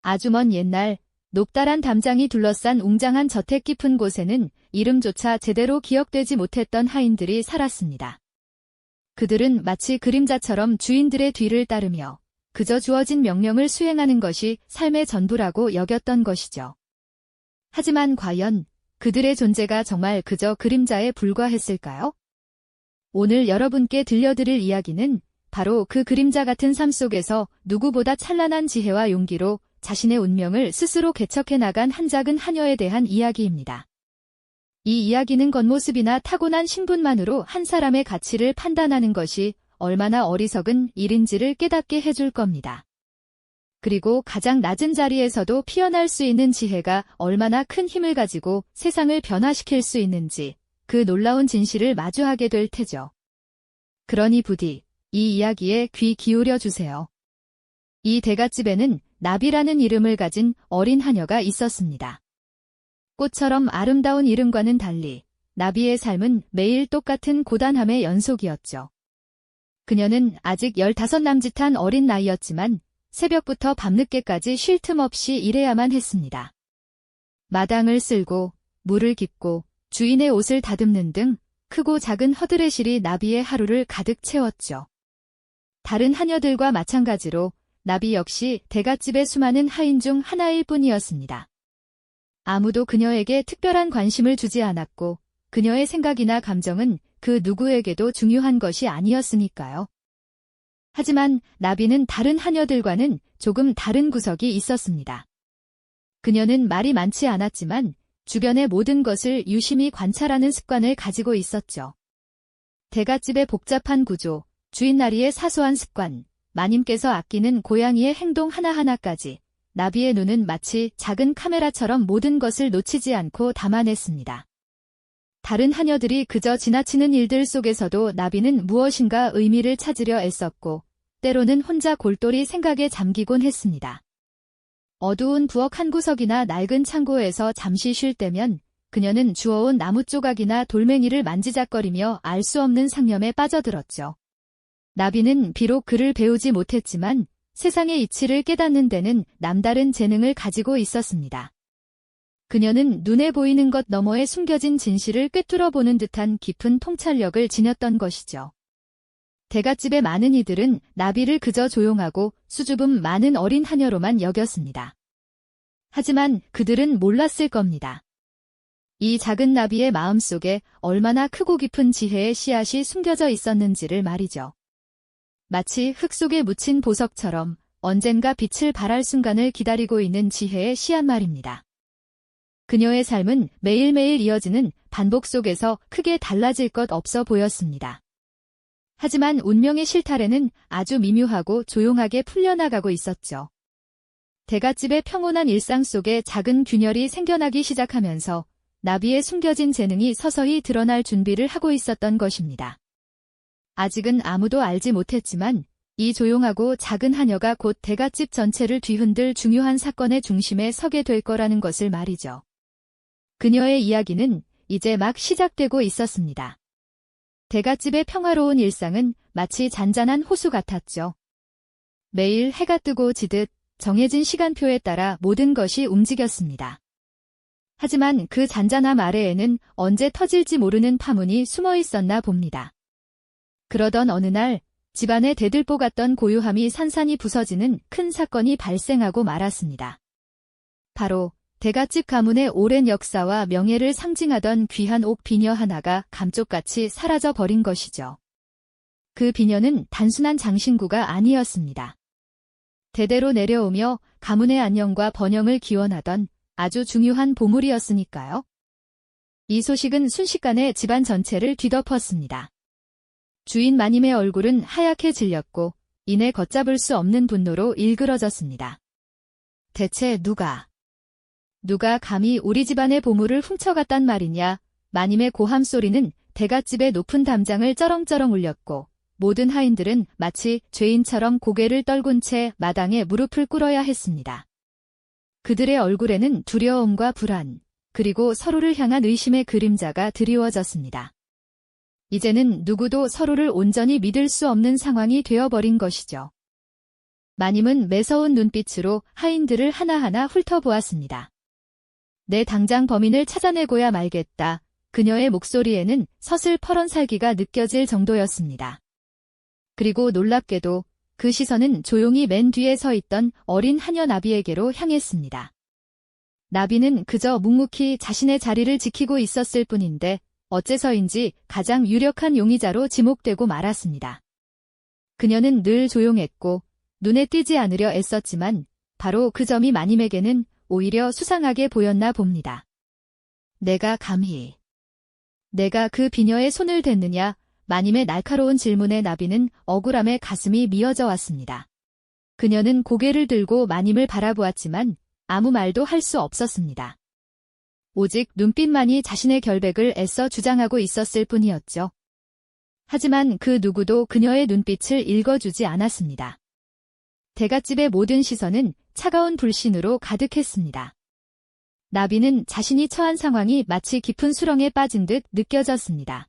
아주 먼 옛날 높다란 담장이 둘러싼 웅장한 저택 깊은 곳에는 이름조차 제대로 기억되지 못했던 하인들이 살았습니다. 그들은 마치 그림자처럼 주인들의 뒤를 따르며 그저 주어진 명령을 수행하는 것이 삶의 전부라고 여겼던 것이죠. 하지만 과연 그들의 존재가 정말 그저 그림자에 불과했을까요? 오늘 여러분께 들려드릴 이야기는 바로 그 그림자 같은 삶 속에서 누구보다 찬란한 지혜와 용기로 자신의 운명을 스스로 개척해 나간 한 작은 하녀에 대한 이야기입니다. 이 이야기는 겉모습이나 타고난 신분만으로 한 사람의 가치를 판단하는 것이 얼마나 어리석은 일인지를 깨닫게 해줄 겁니다. 그리고 가장 낮은 자리에서도 피어날 수 있는 지혜가 얼마나 큰 힘을 가지고 세상을 변화시킬 수 있는지 그 놀라운 진실을 마주하게 될 테죠. 그러니 부디 이 이야기에 귀 기울여 주세요. 이 대갓집에는 나비라는 이름을 가진 어린 하녀가 있었습니다. 꽃처럼 아름다운 이름과는 달리 나비의 삶은 매일 똑같은 고단함의 연속이었죠. 그녀는 아직 15 남짓한 어린 나이였지만 새벽부터 밤늦게까지 쉴 틈 없이 일해야만 했습니다. 마당을 쓸고 물을 깃고 주인의 옷을 다듬는 등 크고 작은 허드렛일이 나비의 하루를 가득 채웠죠. 다른 하녀들과 마찬가지로 나비 역시 대갓집의 수많은 하인 중 하나일 뿐이었습니다. 아무도 그녀에게 특별한 관심을 주지 않았고 그녀의 생각이나 감정은 그 누구에게도 중요한 것이 아니었으니까요. 하지만 나비는 다른 하녀들과는 조금 다른 구석이 있었습니다. 그녀는 말이 많지 않았지만 주변의 모든 것을 유심히 관찰하는 습관을 가지고 있었죠. 대갓집의 복잡한 구조, 주인나리의 사소한 습관, 마님께서 아끼는 고양이의 행동 하나하나까지 나비의 눈은 마치 작은 카메라처럼 모든 것을 놓치지 않고 담아냈습니다. 다른 하녀들이 그저 지나치는 일들 속에서도 나비는 무엇인가 의미를 찾으려 애썼고 때로는 혼자 골똘히 생각에 잠기곤 했습니다. 어두운 부엌 한 구석이나 낡은 창고에서 잠시 쉴 때면 그녀는 주워온 나무 조각이나 돌멩이를 만지작거리며 알 수 없는 상념에 빠져들었죠. 나비는 비록 글을 배우지 못했지만 세상의 이치를 깨닫는 데는 남다른 재능을 가지고 있었습니다. 그녀는 눈에 보이는 것 너머에 숨겨진 진실을 꿰뚫어 보는 듯한 깊은 통찰력을 지녔던 것이죠. 대갓집의 많은 이들은 나비를 그저 조용하고 수줍음 많은 어린 하녀로만 여겼습니다. 하지만 그들은 몰랐을 겁니다. 이 작은 나비의 마음속에 얼마나 크고 깊은 지혜의 씨앗이 숨겨져 있었는지를 말이죠. 마치 흙 속에 묻힌 보석처럼 언젠가 빛을 발할 순간을 기다리고 있는 지혜의 씨앗 말입니다. 그녀의 삶은 매일매일 이어지는 반복 속에서 크게 달라질 것 없어 보였습니다. 하지만 운명의 실타래는 아주 미묘하고 조용하게 풀려나가고 있었죠. 대갓집의 평온한 일상 속에 작은 균열이 생겨나기 시작하면서 나비의 숨겨진 재능이 서서히 드러날 준비를 하고 있었던 것입니다. 아직은 아무도 알지 못했지만 이 조용하고 작은 하녀가 곧 대갓집 전체를 뒤흔들 중요한 사건의 중심에 서게 될 거라는 것을 말이죠. 그녀의 이야기는 이제 막 시작되고 있었습니다. 대갓집의 평화로운 일상은 마치 잔잔한 호수 같았죠. 매일 해가 뜨고 지듯 정해진 시간표에 따라 모든 것이 움직였습니다. 하지만 그 잔잔함 아래에는 언제 터질지 모르는 파문이 숨어 있었나 봅니다. 그러던 어느 날 집안의 대들보 같던 고요함이 산산이 부서지는 큰 사건이 발생하고 말았습니다. 바로 대갓집 가문의 오랜 역사와 명예를 상징하던 귀한 옥 비녀 하나가 감쪽같이 사라져 버린 것이죠. 그 비녀는 단순한 장신구가 아니었습니다. 대대로 내려오며 가문의 안녕과 번영을 기원하던 아주 중요한 보물이었으니까요. 이 소식은 순식간에 집안 전체를 뒤덮었습니다. 주인 마님의 얼굴은 하얗게 질렸고 이내 걷잡을 수 없는 분노로 일그러졌습니다. 대체 누가 감히 우리 집안의 보물을 훔쳐갔단 말이냐? 마님의 고함 소리는 대갓집의 높은 담장을 쩌렁쩌렁 울렸고 모든 하인들은 마치 죄인처럼 고개를 떨군 채 마당에 무릎을 꿇어야 했습니다. 그들의 얼굴에는 두려움과 불안, 그리고 서로를 향한 의심의 그림자가 드리워졌습니다. 이제는 누구도 서로를 온전히 믿을 수 없는 상황이 되어버린 것이죠. 마님은 매서운 눈빛으로 하인들을 하나하나 훑어보았습니다. 내 당장 범인을 찾아내고야 말겠다. 그녀의 목소리에는 서슬퍼런 살기가 느껴질 정도였습니다. 그리고 놀랍게도 그 시선은 조용히 맨 뒤에 서 있던 어린 하녀 나비에게로 향했습니다. 나비는 그저 묵묵히 자신의 자리를 지키고 있었을 뿐인데 어째서인지 가장 유력한 용의자로 지목되고 말았습니다. 그녀는 늘 조용했고 눈에 띄지 않으려 애썼지만 바로 그 점이 마님에게는 오히려 수상하게 보였나 봅니다. 내가 그 비녀의 손을 댔느냐? 마님의 날카로운 질문에 나비는 억울함에 가슴이 미어져 왔습니다. 그녀는 고개를 들고 마님을 바라보았지만 아무 말도 할 수 없었습니다. 오직 눈빛만이 자신의 결백을 애써 주장하고 있었을 뿐이었죠. 하지만 그 누구도 그녀의 눈빛을 읽어주지 않았습니다. 대갓집의 모든 시선은 차가운 불신으로 가득했습니다. 나비는 자신이 처한 상황이 마치 깊은 수렁에 빠진 듯 느껴졌습니다.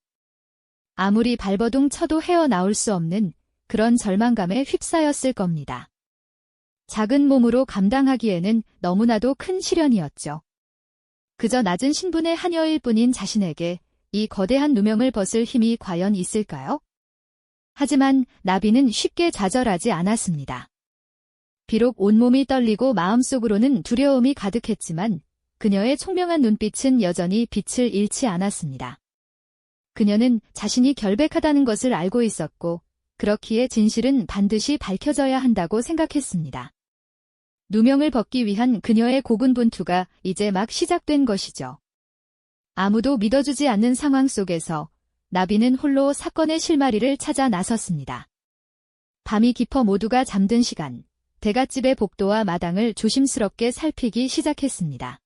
아무리 발버둥 쳐도 헤어나올 수 없는 그런 절망감에 휩싸였을 겁니다. 작은 몸으로 감당하기에는 너무나도 큰 시련이었죠. 그저 낮은 신분의 하녀일 뿐인 자신에게 이 거대한 누명을 벗을 힘이 과연 있을까요? 하지만 나비는 쉽게 좌절하지 않았습니다. 비록 온몸이 떨리고 마음속으로는 두려움이 가득했지만 그녀의 총명한 눈빛은 여전히 빛을 잃지 않았습니다. 그녀는 자신이 결백하다는 것을 알고 있었고 그렇기에 진실은 반드시 밝혀져야 한다고 생각했습니다. 누명을 벗기 위한 그녀의 고군분투가 이제 막 시작된 것이죠. 아무도 믿어주지 않는 상황 속에서 나비는 홀로 사건의 실마리를 찾아 나섰습니다. 밤이 깊어 모두가 잠든 시간, 대갓집의 복도와 마당을 조심스럽게 살피기 시작했습니다.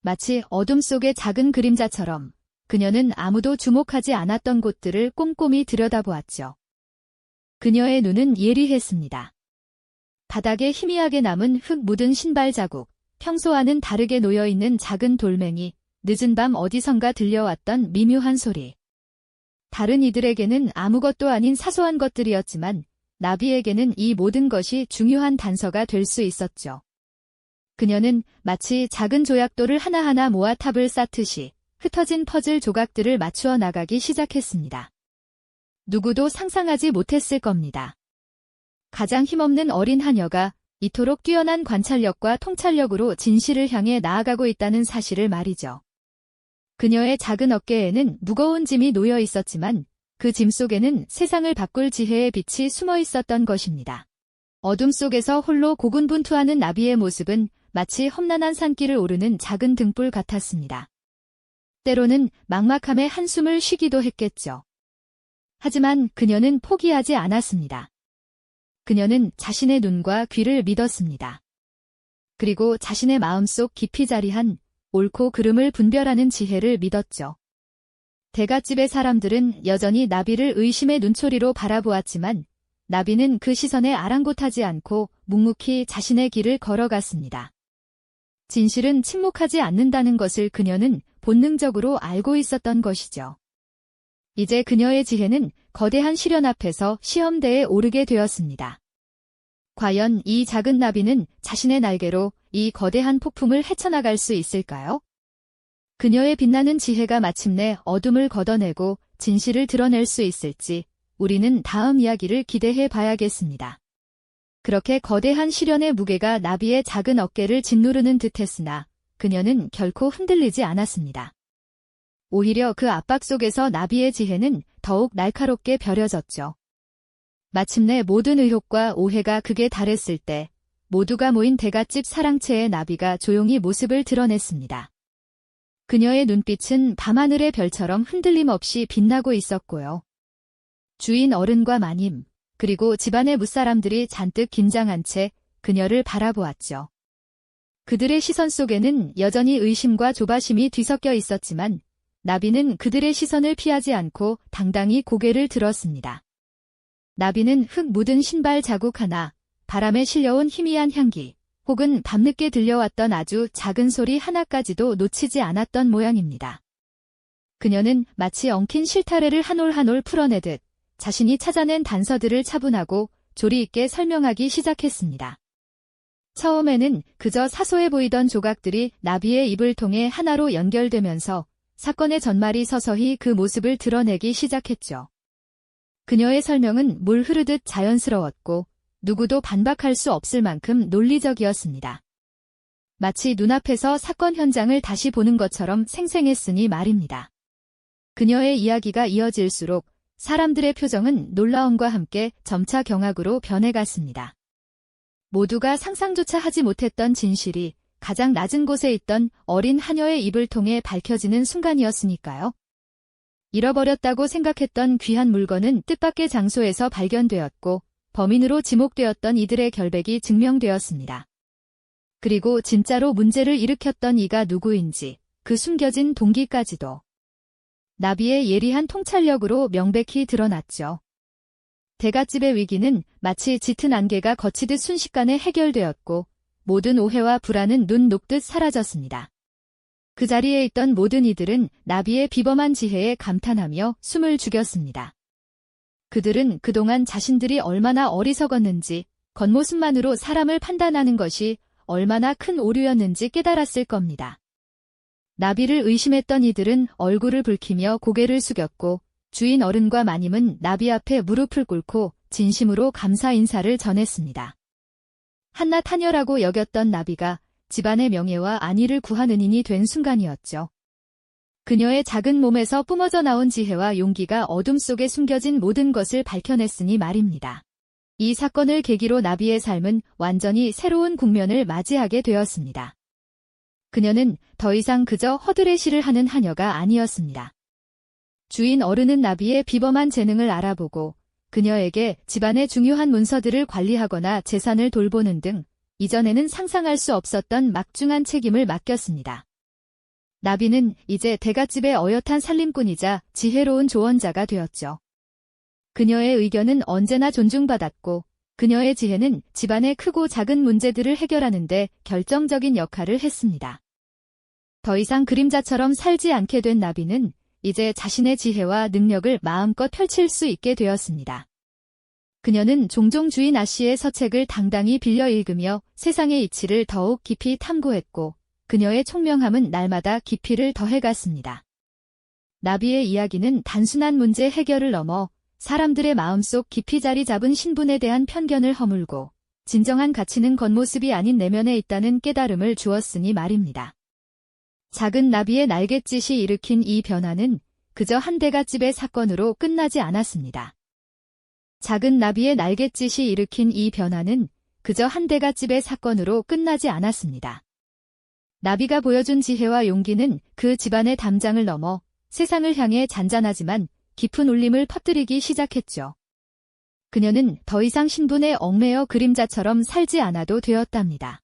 마치 어둠 속의 작은 그림자처럼 그녀는 아무도 주목하지 않았던 곳들을 꼼꼼히 들여다보았죠. 그녀의 눈은 예리했습니다. 바닥에 희미하게 남은 흙 묻은 신발 자국, 평소와는 다르게 놓여있는 작은 돌멩이, 늦은 밤 어디선가 들려왔던 미묘한 소리. 다른 이들에게는 아무것도 아닌 사소한 것들이었지만 나비에게는 이 모든 것이 중요한 단서가 될 수 있었죠. 그녀는 마치 작은 조약돌을 하나하나 모아 탑을 쌓듯이 흩어진 퍼즐 조각들을 맞추어 나가기 시작했습니다. 누구도 상상하지 못했을 겁니다. 가장 힘없는 어린 하녀가 이토록 뛰어난 관찰력과 통찰력으로 진실을 향해 나아가고 있다는 사실을 말이죠. 그녀의 작은 어깨에는 무거운 짐이 놓여 있었지만 그 짐 속에는 세상을 바꿀 지혜의 빛이 숨어 있었던 것입니다. 어둠 속에서 홀로 고군분투하는 나비의 모습은 마치 험난한 산길을 오르는 작은 등불 같았습니다. 때로는 막막함에 한숨을 쉬기도 했겠죠. 하지만 그녀는 포기하지 않았습니다. 그녀는 자신의 눈과 귀를 믿었습니다. 그리고 자신의 마음속 깊이 자리한 옳고 그름을 분별하는 지혜를 믿었죠. 대갓집의 사람들은 여전히 나비를 의심의 눈초리로 바라보았지만 나비는 그 시선에 아랑곳하지 않고 묵묵히 자신의 길을 걸어갔습니다. 진실은 침묵하지 않는다는 것을 그녀는 본능적으로 알고 있었던 것이죠. 이제 그녀의 지혜는 거대한 시련 앞에서 시험대에 오르게 되었습니다. 과연 이 작은 나비는 자신의 날개로 이 거대한 폭풍을 헤쳐나갈 수 있을까요? 그녀의 빛나는 지혜가 마침내 어둠을 걷어내고 진실을 드러낼 수 있을지 우리는 다음 이야기를 기대해 봐야겠습니다. 그렇게 거대한 시련의 무게가 나비의 작은 어깨를 짓누르는 듯했으나 그녀는 결코 흔들리지 않았습니다. 오히려 그 압박 속에서 나비의 지혜는 더욱 날카롭게 벼려졌죠. 마침내 모든 의혹과 오해가 극에 달했을 때 모두가 모인 대갓집 사랑채의 나비가 조용히 모습을 드러냈습니다. 그녀의 눈빛은 밤하늘의 별처럼 흔들림 없이 빛나고 있었고요. 주인 어른과 마님, 그리고 집안의 무사람들이 잔뜩 긴장한 채 그녀를 바라보았죠. 그들의 시선 속에는 여전히 의심과 조바심이 뒤섞여 있었지만 나비는 그들의 시선을 피하지 않고 당당히 고개를 들었습니다. 나비는 흙 묻은 신발 자국 하나, 바람에 실려온 희미한 향기, 혹은 밤늦게 들려왔던 아주 작은 소리 하나까지도 놓치지 않았던 모양입니다. 그녀는 마치 엉킨 실타래를 한 올 한 올 풀어내듯 자신이 찾아낸 단서들을 차분하고 조리 있게 설명하기 시작했습니다. 처음에는 그저 사소해 보이던 조각들이 나비의 입을 통해 하나로 연결되면서 사건의 전말이 서서히 그 모습을 드러내기 시작했죠. 그녀의 설명은 물 흐르듯 자연스러웠고 누구도 반박할 수 없을 만큼 논리적이었습니다. 마치 눈앞에서 사건 현장을 다시 보는 것처럼 생생했으니 말입니다. 그녀의 이야기가 이어질수록 사람들의 표정은 놀라움과 함께 점차 경악으로 변해갔습니다. 모두가 상상조차 하지 못했던 진실이 가장 낮은 곳에 있던 어린 하녀의 입을 통해 밝혀지는 순간이었으니까요. 잃어버렸다고 생각했던 귀한 물건은 뜻밖의 장소에서 발견되었고 범인으로 지목되었던 이들의 결백이 증명되었습니다. 그리고 진짜로 문제를 일으켰던 이가 누구인지 그 숨겨진 동기까지도 나비의 예리한 통찰력으로 명백히 드러났죠. 대갓집의 위기는 마치 짙은 안개가 거치듯 순식간에 해결되었고 모든 오해와 불안은 눈 녹듯 사라졌습니다. 그 자리에 있던 모든 이들은 나비의 비범한 지혜에 감탄하며 숨을 죽였습니다. 그들은 그동안 자신들이 얼마나 어리석었는지 겉모습만으로 사람을 판단하는 것이 얼마나 큰 오류였는지 깨달았을 겁니다. 나비를 의심했던 이들은 얼굴을 붉히며 고개를 숙였고 주인 어른과 마님은 나비 앞에 무릎을 꿇고 진심으로 감사 인사를 전했습니다. 한낱 하녀라고 여겼던 나비가 집안의 명예와 안위를 구한 은인이 된 순간이었죠. 그녀의 작은 몸에서 뿜어져 나온 지혜와 용기가 어둠 속에 숨겨진 모든 것을 밝혀냈으니 말입니다. 이 사건을 계기로 나비의 삶은 완전히 새로운 국면을 맞이하게 되었습니다. 그녀는 더 이상 그저 허드레시를 하는 하녀가 아니었습니다. 주인 어른은 나비의 비범한 재능을 알아보고 그녀에게 집안의 중요한 문서들을 관리하거나 재산을 돌보는 등 이전에는 상상할 수 없었던 막중한 책임을 맡겼습니다. 나비는 이제 대갓집의 어엿한 살림꾼이자 지혜로운 조언자가 되었죠. 그녀의 의견은 언제나 존중받았고 그녀의 지혜는 집안의 크고 작은 문제들을 해결하는 데 결정적인 역할을 했습니다. 더 이상 그림자처럼 살지 않게 된 나비는 이제 자신의 지혜와 능력을 마음껏 펼칠 수 있게 되었습니다. 그녀는 종종 주인 아씨의 서책을 당당히 빌려 읽으며 세상의 이치를 더욱 깊이 탐구했고 그녀의 총명함은 날마다 깊이를 더해갔습니다. 나비의 이야기는 단순한 문제 해결을 넘어 사람들의 마음속 깊이 자리 잡은 신분에 대한 편견을 허물고 진정한 가치는 겉모습이 아닌 내면에 있다는 깨달음을 주었으니 말입니다. 작은 나비의 날갯짓이 일으킨 이 변화는 그저 한 대갓집의 사건으로 끝나지 않았습니다. 작은 나비의 날갯짓이 일으킨 이 변화는 그저 한 대갓집의 사건으로 끝나지 않았습니다. 나비가 보여준 지혜와 용기는 그 집안의 담장을 넘어 세상을 향해 잔잔하지만 깊은 울림을 퍼뜨리기 시작했죠. 그녀는 더 이상 신분에 얽매여 그림자처럼 살지 않아도 되었답니다.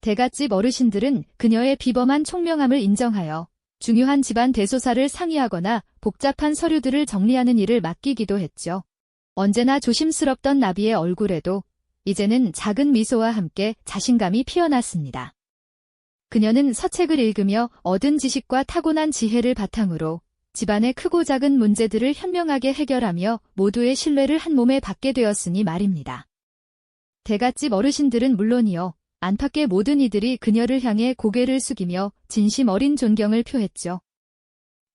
대갓집 어르신들은 그녀의 비범한 총명함을 인정하여 중요한 집안 대소사를 상의하거나 복잡한 서류들을 정리하는 일을 맡기기도 했죠. 언제나 조심스럽던 나비의 얼굴에도 이제는 작은 미소와 함께 자신감이 피어났습니다. 그녀는 서책을 읽으며 얻은 지식과 타고난 지혜를 바탕으로 집안의 크고 작은 문제들을 현명하게 해결하며 모두의 신뢰를 한 몸에 받게 되었으니 말입니다. 대갓집 어르신들은 물론이요. 안팎의 모든 이들이 그녀를 향해 고개를 숙이며 진심 어린 존경을 표했죠.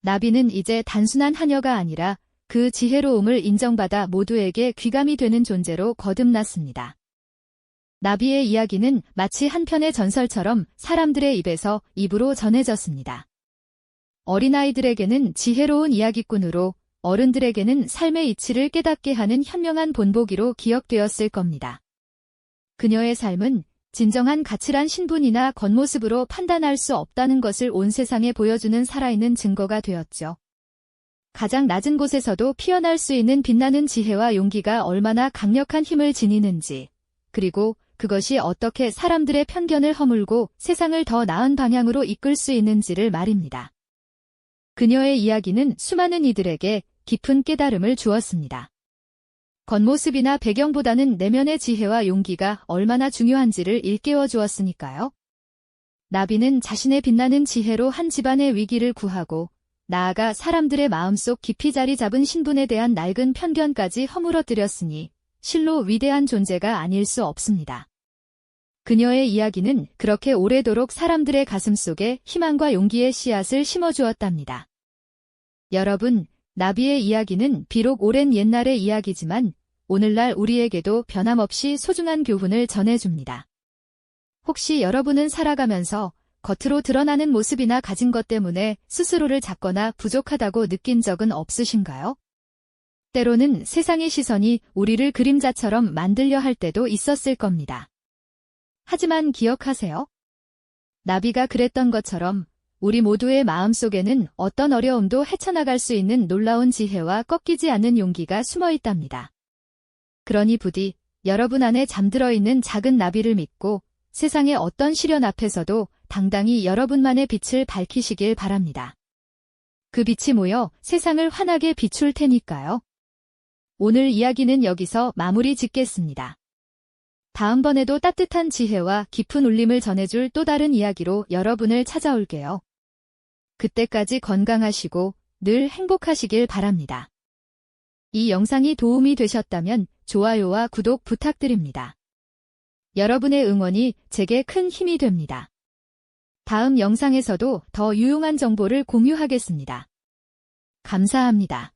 나비는 이제 단순한 하녀가 아니라 그 지혜로움을 인정받아 모두에게 귀감이 되는 존재로 거듭났습니다. 나비의 이야기는 마치 한 편의 전설처럼 사람들의 입에서 입으로 전해졌습니다. 어린아이들에게는 지혜로운 이야기꾼으로, 어른들에게는 삶의 이치를 깨닫게 하는 현명한 본보기로 기억되었을 겁니다. 그녀의 삶은 진정한 가치란 신분이나 겉모습으로 판단할 수 없다는 것을 온 세상에 보여주는 살아있는 증거가 되었죠. 가장 낮은 곳에서도 피어날 수 있는 빛나는 지혜와 용기가 얼마나 강력한 힘을 지니는지, 그리고 그것이 어떻게 사람들의 편견을 허물고 세상을 더 나은 방향으로 이끌 수 있는지를 말입니다. 그녀의 이야기는 수많은 이들에게 깊은 깨달음을 주었습니다. 겉모습이나 배경보다는 내면의 지혜와 용기가 얼마나 중요한지를 일깨워 주었으니까요. 나비는 자신의 빛나는 지혜로 한 집안의 위기를 구하고 나아가 사람들의 마음속 깊이 자리 잡은 신분에 대한 낡은 편견까지 허물어뜨렸으니 실로 위대한 존재가 아닐 수 없습니다. 그녀의 이야기는 그렇게 오래도록 사람들의 가슴 속에 희망과 용기의 씨앗을 심어주었답니다. 여러분, 나비의 이야기는 비록 오랜 옛날의 이야기지만 오늘날 우리에게도 변함없이 소중한 교훈을 전해줍니다. 혹시 여러분은 살아가면서 겉으로 드러나는 모습이나 가진 것 때문에 스스로를 작거나 부족하다고 느낀 적은 없으신가요? 때로는 세상의 시선이 우리를 그림자처럼 만들려 할 때도 있었을 겁니다. 하지만 기억하세요. 나비가 그랬던 것처럼 우리 모두의 마음속에는 어떤 어려움도 헤쳐나갈 수 있는 놀라운 지혜와 꺾이지 않는 용기가 숨어 있답니다. 그러니 부디 여러분 안에 잠들어 있는 작은 나비를 믿고 세상의 어떤 시련 앞에서도 당당히 여러분만의 빛을 밝히시길 바랍니다. 그 빛이 모여 세상을 환하게 비출 테니까요. 오늘 이야기는 여기서 마무리 짓겠습니다. 다음번에도 따뜻한 지혜와 깊은 울림을 전해줄 또 다른 이야기로 여러분을 찾아올게요. 그때까지 건강하시고 늘 행복하시길 바랍니다. 이 영상이 도움이 되셨다면 좋아요와 구독 부탁드립니다. 여러분의 응원이 제게 큰 힘이 됩니다. 다음 영상에서도 더 유용한 정보를 공유하겠습니다. 감사합니다.